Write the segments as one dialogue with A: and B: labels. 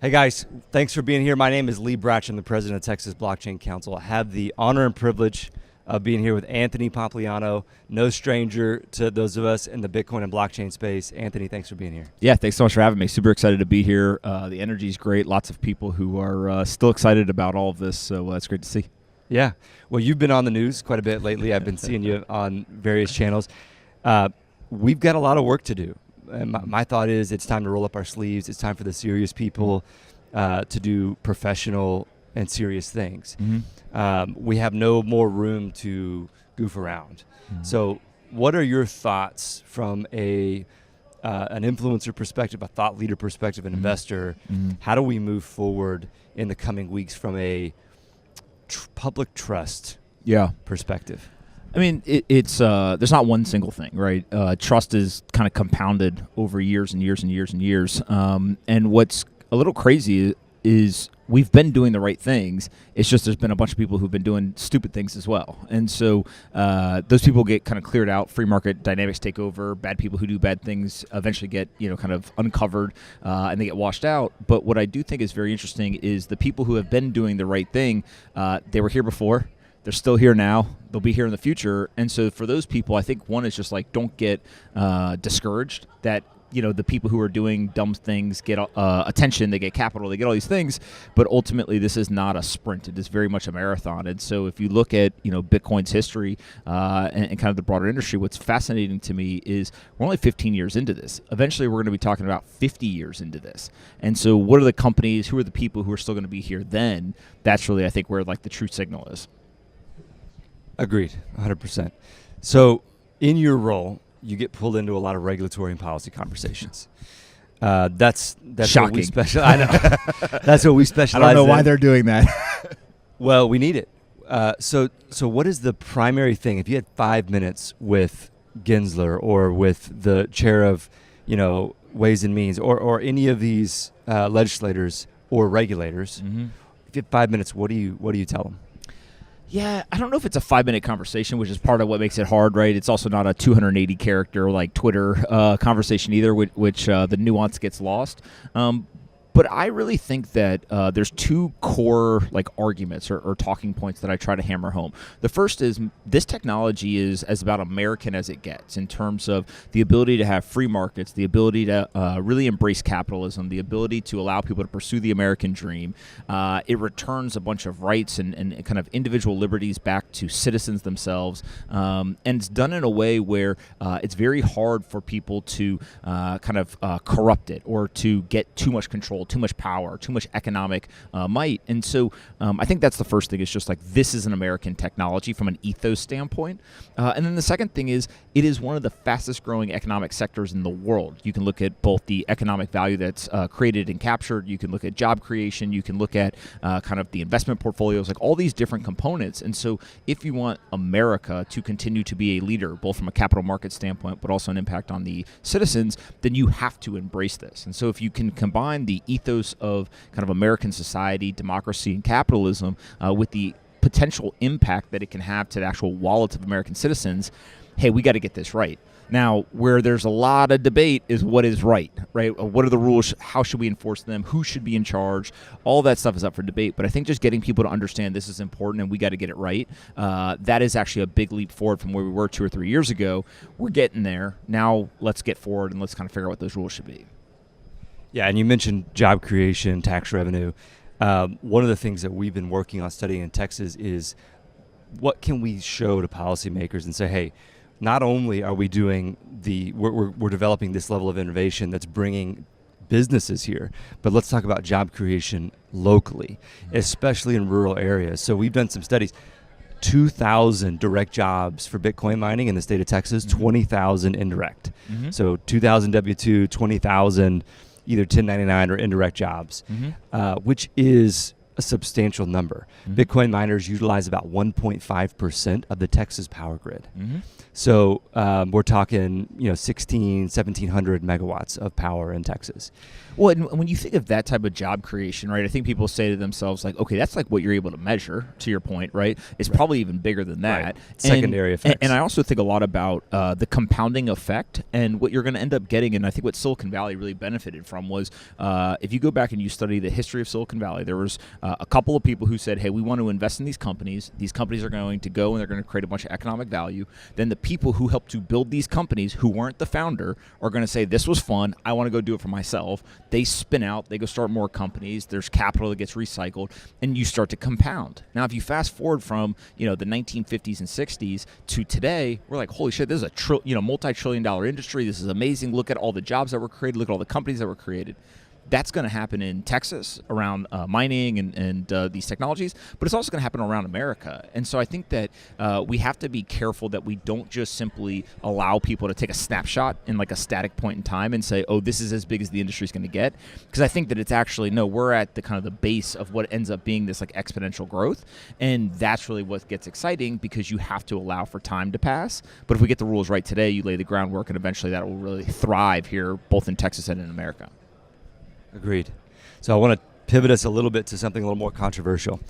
A: Hey guys, thanks for being here. My name is Lee Bratch. I'm the president of Texas Blockchain Council. I have the honor and privilege of being here with Anthony Pompliano, no stranger to those of us in the Bitcoin and blockchain space. Anthony, thanks for being here.
B: Yeah, thanks so much for having me. Super excited to be here. The energy is great. Lots of people who are still excited about all of this, so it's great to see.
A: Yeah. Well, you've been on the news quite a bit lately. I've been seeing you on various channels. We've got a lot of work to do. And my thought is it's time to roll up our sleeves. It's time for the serious people to do professional and serious things. We have no more room to goof around. So what are your thoughts from an influencer perspective, a thought leader perspective, an investor? How do we move forward in the coming weeks from a public trust perspective?
B: I mean, it's there's not one single thing, right? Trust is kind of compounded over years and years and years and years. And what's a little crazy is we've been doing the right things. It's just there's been a bunch of people who've been doing stupid things as well. And so those people get kind of cleared out. Free market dynamics take over. Bad people who do bad things eventually get kind of uncovered and they get washed out. But what I do think is very interesting is the people who have been doing the right thing, they were here before. They're still here now. They'll be here in the future. And so for those people, I think one is just like don't get discouraged that the people who are doing dumb things get attention, they get capital, they get all these things, but ultimately this is not a sprint. It is very much a marathon. And so if you look at Bitcoin's history and kind of the broader industry, what's fascinating to me is we're only 15 years into this. Eventually we're going to be talking about 50 years into this. And so what are the companies, who are the people who are still going to be here then? That's really, I think, where like the true signal is.
A: Agreed, 100%. So in your role, you get pulled into a lot of regulatory and policy conversations. That's
B: shocking.
A: What we specialize. I know. That's what we specialize in.
B: I don't know why they're doing that.
A: Well, we need it. So what is the primary thing? If you had 5 minutes with Gensler or with the chair of, Ways and Means or any of these legislators or regulators, if you had 5 minutes, what do you tell them?
B: Yeah, I don't know if it's a 5-minute conversation, which is part of what makes it hard, right? It's also not a 280 character like Twitter conversation either, which the nuance gets lost. But I really think that there's two core arguments or talking points that I try to hammer home. The first is this technology is as about American as it gets in terms of the ability to have free markets, the ability to really embrace capitalism, the ability to allow people to pursue the American dream. It returns a bunch of rights and kind of individual liberties back to citizens themselves. And it's done in a way where it's very hard for people to kind of corrupt it or to get too much control, too much power, too much economic might. And so I think that's the first thing. Is just this is an American technology from an ethos standpoint. And then the second thing is it is one of the fastest growing economic sectors in the world. You can look at both the economic value that's created and captured. You can look at job creation. You can look at kind of the investment portfolios, all these different components. And so if you want America to continue to be a leader, both from a capital market standpoint, but also an impact on the citizens, then you have to embrace this. And so if you can combine the ethos of kind of American society, democracy, and capitalism with the potential impact that it can have to the actual wallets of American citizens, hey, we got to get this right. Now, where there's a lot of debate is what is right? What are the rules? How should we enforce them? Who should be in charge? All that stuff is up for debate. But I think just getting people to understand this is important and we got to get it right, that is actually a big leap forward from where we were 2 or 3 years ago. We're getting there. Now let's get forward and let's kind of figure out what those rules should be.
A: Yeah, and you mentioned job creation, tax revenue. One of the things that we've been working on studying in Texas is what can we show to policymakers and say, hey, not only are we doing we're developing this level of innovation that's bringing businesses here, but let's talk about job creation locally, especially in rural areas. So we've done some studies. 2,000 direct jobs for Bitcoin mining in the state of Texas, 20,000 indirect. So 2,000 W-2, 20,000 either 1099 or indirect jobs, which is a substantial number. Bitcoin miners utilize about 1.5% of the Texas power grid. So we're talking, 1,700 megawatts of power in Texas.
B: Well, and when you think of that type of job creation, right, I think people say to themselves, like, okay, that's like what you're able to measure, to your point, right? It's probably even bigger than that.
A: Right. Secondary effects.
B: And I also think a lot about the compounding effect and what you're going to end up getting. And I think what Silicon Valley really benefited from was if you go back and you study the history of Silicon Valley, there was a couple of people who said, hey, we want to invest in these companies. These companies are going to go and they're going to create a bunch of economic value. Then the people who helped to build these companies, who weren't the founder, are going to say, this was fun. I want to go do it for myself. They spin out, they go start more companies, there's capital that gets recycled, and you start to compound. Now, if you fast forward from, the 1950s and 60s to today, we're like, holy shit, this is a multi-trillion-dollar industry. This is amazing. Look at all the jobs that were created. Look at all the companies that were created. That's going to happen in Texas around mining and these technologies, but it's also going to happen around America. And so I think that we have to be careful that we don't just simply allow people to take a snapshot in like a static point in time and say, oh, this is as big as the industry is going to get. Because I think that it's actually, no, we're at the kind of the base of what ends up being this like exponential growth. And that's really what gets exciting, because you have to allow for time to pass. But if we get the rules right today, you lay the groundwork, and eventually that will really thrive here, both in Texas and in America.
A: Agreed. So I want to pivot us a little bit to something a little more controversial.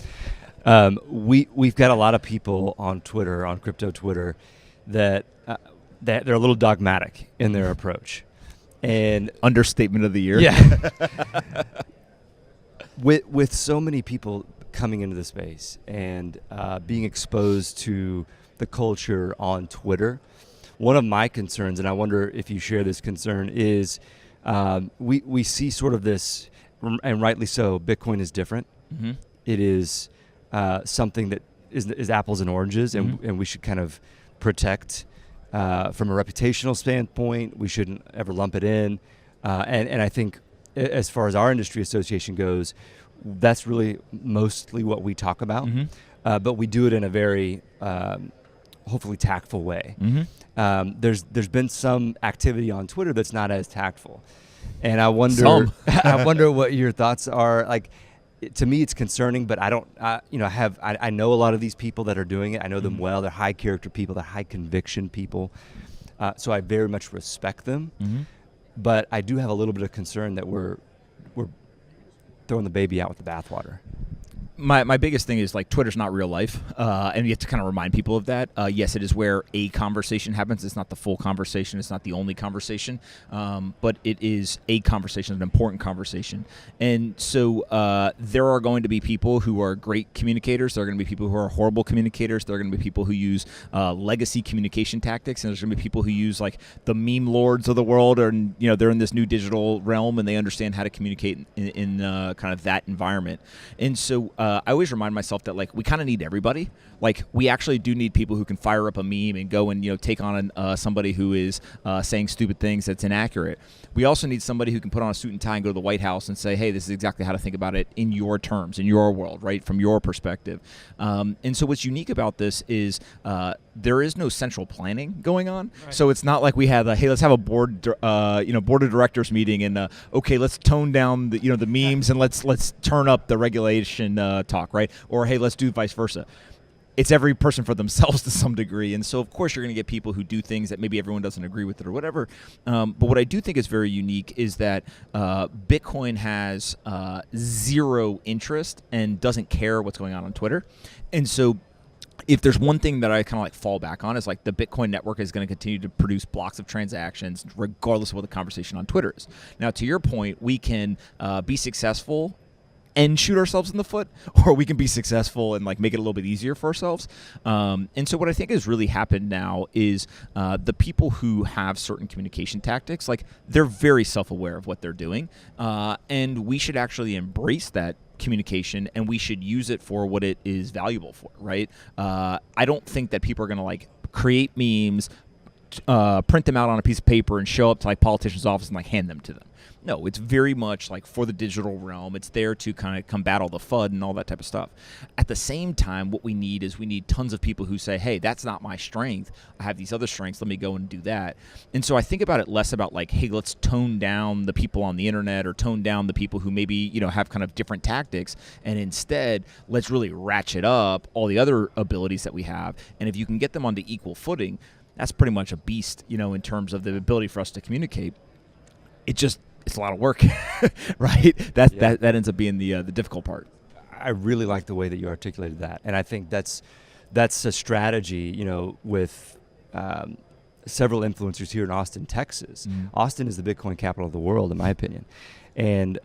A: We've got a lot of people on Twitter, on crypto Twitter, that they're a little dogmatic in their approach. And
B: Understatement of the year.
A: Yeah. with so many people coming into the space and being exposed to the culture on Twitter, one of my concerns, and I wonder if you share this concern, is we see sort of this, and rightly so, Bitcoin is different. Mm-hmm. It is something that is apples and oranges, and we should kind of protect from a reputational standpoint. We shouldn't ever lump it in. And I think as far as our industry association goes, that's really mostly what we talk about. Mm-hmm. But we do it in a very hopefully tactful way. Mm-hmm. There's been some activity on Twitter that's not as tactful, and I wonder I wonder what your thoughts are. Like, to me, it's concerning, but I don't. I know a lot of these people that are doing it. I know them well. They're high character people. They're high conviction people. So I very much respect them. Mm-hmm. But I do have a little bit of concern that we're throwing the baby out with the bathwater.
B: My biggest thing is, like, Twitter's not real life, and you have to kind of remind people of that. Yes, it is where a conversation happens. It's not the full conversation. It's not the only conversation, but it is a conversation, an important conversation. And so there are going to be people who are great communicators. There are going to be people who are horrible communicators. There are going to be people who use legacy communication tactics, and there's going to be people who use, like, the meme lords of the world, or they're in this new digital realm and they understand how to communicate in kind of that environment. And so I always remind myself that, like, we kind of need everybody. Like, we actually do need people who can fire up a meme and go and take on somebody who is saying stupid things that's inaccurate. We also need somebody who can put on a suit and tie and go to the White House and say, hey, this is exactly how to think about it in your terms, in your world, right, from your perspective. And so what's unique about this is there is no central planning going on. Right. So it's not like we have hey, let's have a board of directors meeting and okay, let's tone down the memes and let's turn up the regulation talk, right? Or hey, let's do vice versa. It's every person for themselves to some degree. And so, of course, you're going to get people who do things that maybe everyone doesn't agree with it or whatever. But what I do think is very unique is that Bitcoin has zero interest and doesn't care what's going on Twitter. And so if there's one thing that I kind of like fall back on is, like, the Bitcoin network is going to continue to produce blocks of transactions regardless of what the conversation on Twitter is. Now, to your point, we can be successful and shoot ourselves in the foot, or we can be successful and, like, make it a little bit easier for ourselves. And so what I think has really happened now is the people who have certain communication tactics, like, they're very self-aware of what they're doing, and we should actually embrace that communication, and we should use it for what it is valuable for, right? I don't think that people are going to, like, create memes, print them out on a piece of paper and show up to, like, politicians' office and, like, hand them to them. No, it's very much like for the digital realm. It's there to kind of combat all the FUD and all that type of stuff. At the same time, what we need tons of people who say, hey, that's not my strength. I have these other strengths. Let me go and do that. And so I think about it less about, like, hey, let's tone down the people on the internet or tone down the people who maybe, have kind of different tactics. And instead, let's really ratchet up all the other abilities that we have. And if you can get them onto equal footing, that's pretty much a beast, in terms of the ability for us to communicate. It's a lot of work, right? That ends up being the difficult part.
A: I really like the way that you articulated that, and I think that's a strategy, with several influencers here in Austin, Texas. Austin is the Bitcoin capital of the world, in my opinion, and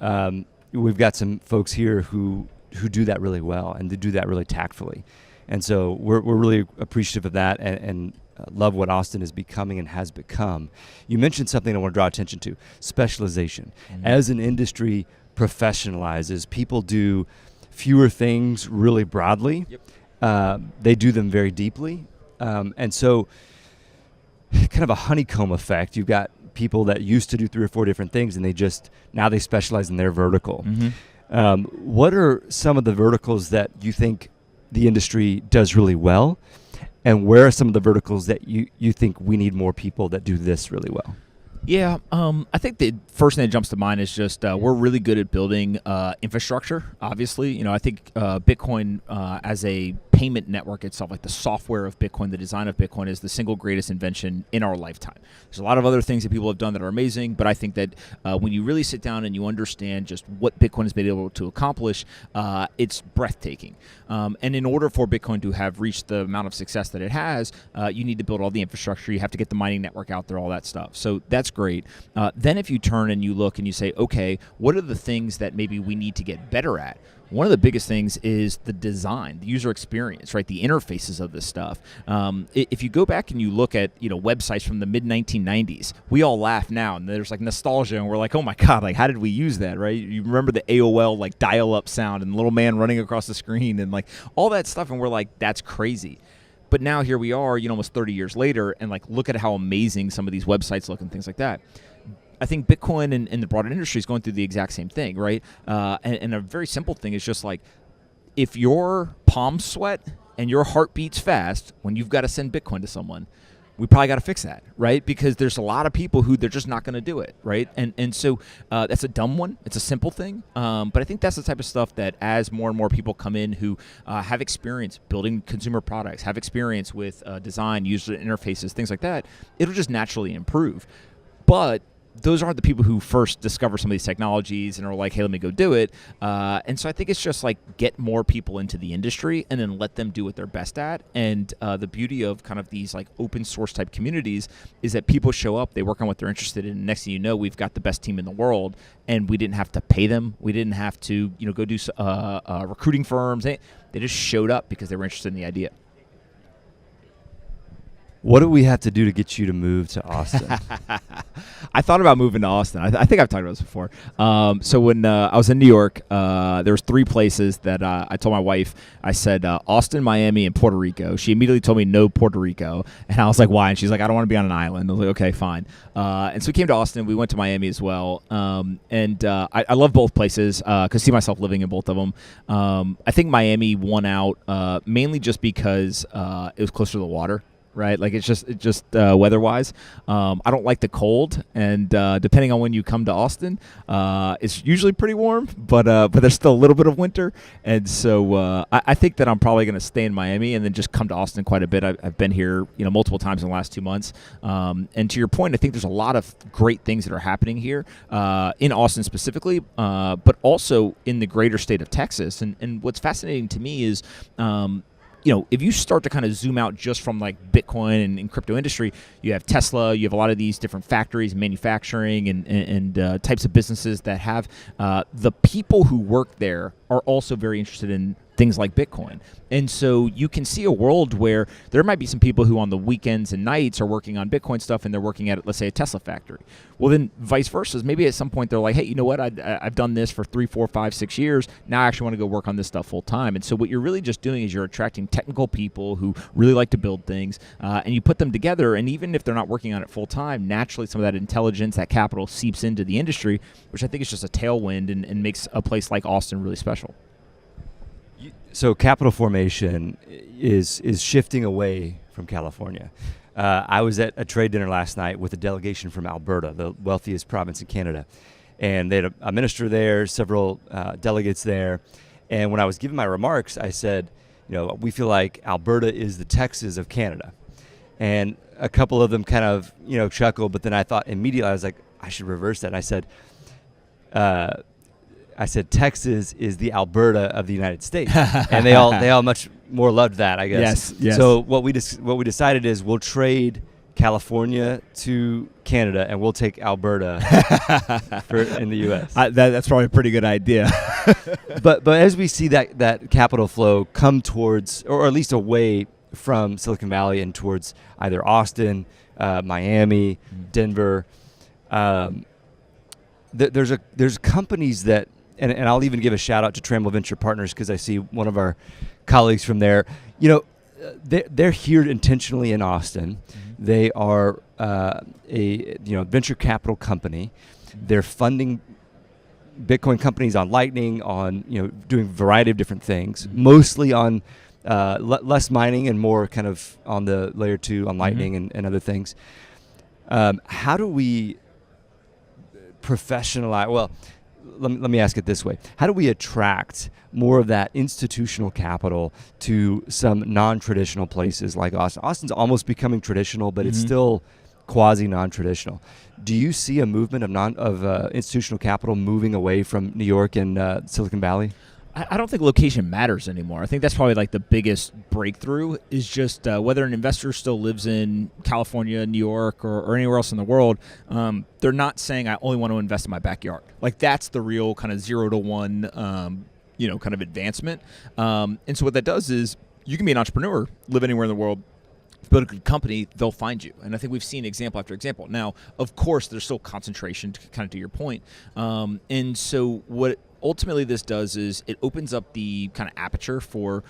A: we've got some folks here who do that really well and they do that really tactfully, and so we're really appreciative of that and love what Austin is becoming and has become. You mentioned something I want to draw attention to: specialization. As an industry professionalizes, people do fewer things really broadly. They do them very deeply, and so kind of a honeycomb effect. You've got people that used to do 3 or 4 different things, and now they specialize in their vertical. What are some of the verticals that you think the industry does really well, and where are some of the verticals that you think we need more people that do this really well?
B: Yeah, I think the first thing that jumps to mind is just we're really good at building infrastructure. Obviously, I think Bitcoin as a payment network itself, like the software of Bitcoin, the design of Bitcoin, is the single greatest invention in our lifetime. There's a lot of other things that people have done that are amazing, but I think that when you really sit down and you understand just what Bitcoin has been able to accomplish, it's breathtaking. And in order for Bitcoin to have reached the amount of success that it has, you need to build all the infrastructure. You have to get the mining network out there, all that stuff. So that's great. Then if you turn and you look and you say, okay, what are the things that maybe we need to get better at? One of the biggest things is the design, the user experience, right? The interfaces of this stuff. If you go back and you look at, websites from the mid 1990s, we all laugh now, and there's like nostalgia, and we're like, oh my god, like how did we use that, right? You remember the AOL like dial-up sound and the little man running across the screen and like all that stuff, and we're like, that's crazy. But now here we are, almost 30 years later, and like look at how amazing some of these websites look and things like that. I think Bitcoin and the broader industry is going through the exact same thing, right? And a very simple thing is just like, if your palms sweat and your heart beats fast when you've got to send Bitcoin to someone, we probably got to fix that, right? Because there's a lot of people who they're just not going to do it, right? And so that's a dumb one. It's a simple thing. But I think that's the type of stuff that as more and more people come in who have experience building consumer products, have experience with design, user interfaces, things like that, it'll just naturally improve. But those aren't the people who first discover some of these technologies and are like, hey, let me go do it. And so I think it's just like get more people into the industry and then let them do what they're best at. And the beauty of kind of these like open source type communities is that people show up, they work on what they're interested in. And next thing you know, we've got the best team in the world, and we didn't have to pay them. We didn't have to, go do recruiting firms. They just showed up because they were interested in the idea.
A: What do we have to do to get you to move to Austin?
B: I thought about moving to Austin. I think I've talked about this before. So when I was in New York, there was 3 places that I told my wife. I said Austin, Miami, and Puerto Rico. She immediately told me no Puerto Rico, and I was like, why? And she's like, I don't want to be on an island. I was like, okay, fine. And so we came to Austin. We went to Miami as well, and I love both places. Could see myself living in both of them. I think Miami won out mainly just because it was closer to the water. Right, like it's just weather-wise. I don't like the cold, and depending on when you come to Austin, it's usually pretty warm, but there's still a little bit of winter, and so I think that I'm probably going to stay in Miami and then just come to Austin quite a bit. I've been here, multiple times in the last 2 months, and to your point, I think there's a lot of great things that are happening here in Austin specifically, but also in the greater state of Texas. And what's fascinating to me is, if you start to kind of zoom out just from like Bitcoin and crypto industry, you have Tesla, you have a lot of these different factories, manufacturing and types of businesses that have the people who work there are also very interested in things like Bitcoin. And so you can see a world where there might be some people who on the weekends and nights are working on Bitcoin stuff and they're working at, let's say, a Tesla factory. Well, then vice versa. Maybe at some point they're like, hey, you know what? I've done this for 3, 4, 5, 6 years. Now I actually want to go work on this stuff full time. And so what you're really just doing is you're attracting technical people who really like to build things, and you put them together. And even if they're not working on it full time, naturally some of that intelligence, that capital seeps into the industry, which I think is just a tailwind and makes a place like Austin really special.
A: So capital formation is shifting away from California. I was at a trade dinner last night with a delegation from Alberta, the wealthiest province in Canada. And they had a minister there, several delegates there. And when I was giving my remarks, I said, we feel like Alberta is the Texas of Canada. And a couple of them kind of, chuckled, but then I thought immediately, I was like, I should reverse that. And I said, Texas is the Alberta of the United States, and they all much more loved that, I guess.
B: Yes.
A: So what we decided is we'll trade California to Canada, and we'll take Alberta in the U.S.
B: That's probably a pretty good idea.
A: But as we see that capital flow come towards, or at least away from Silicon Valley and towards either Austin, Miami, Denver, there's companies that, and I'll even give a shout out to Trammell Venture Partners because I see one of our colleagues from there. They're here intentionally in Austin. Mm-hmm. They are a venture capital company. They're funding Bitcoin companies on Lightning, on doing a variety of different things, mostly on less mining and more kind of on the layer 2 on Lightning and other things. How do we professionalize? Well, let me ask it this way. How do we attract more of that institutional capital to some non-traditional places like Austin? Austin's almost becoming traditional, but it's still quasi non-traditional. Do you see a movement of institutional capital moving away from New York and Silicon Valley?
B: I don't think location matters anymore. I think that's probably like the biggest breakthrough is just whether an investor still lives in California, New York, or anywhere else in the world. They're not saying I only want to invest in my backyard. Like that's the real kind of 0 to 1, kind of advancement. And so what that does is you can be an entrepreneur, live anywhere in the world, build a good company, they'll find you. And I think we've seen example after example. Now, of course, there's still concentration, kind of to your point. And so what ultimately this does is it opens up the kind of aperture for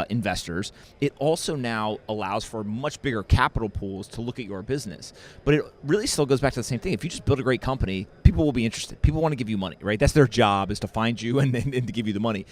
B: investors. It also now allows for much bigger capital pools to look at your business. But it really still goes back to the same thing. If you just build a great company, people will be interested. People want to give you money, right? That's their job, is to find you and to give you the money.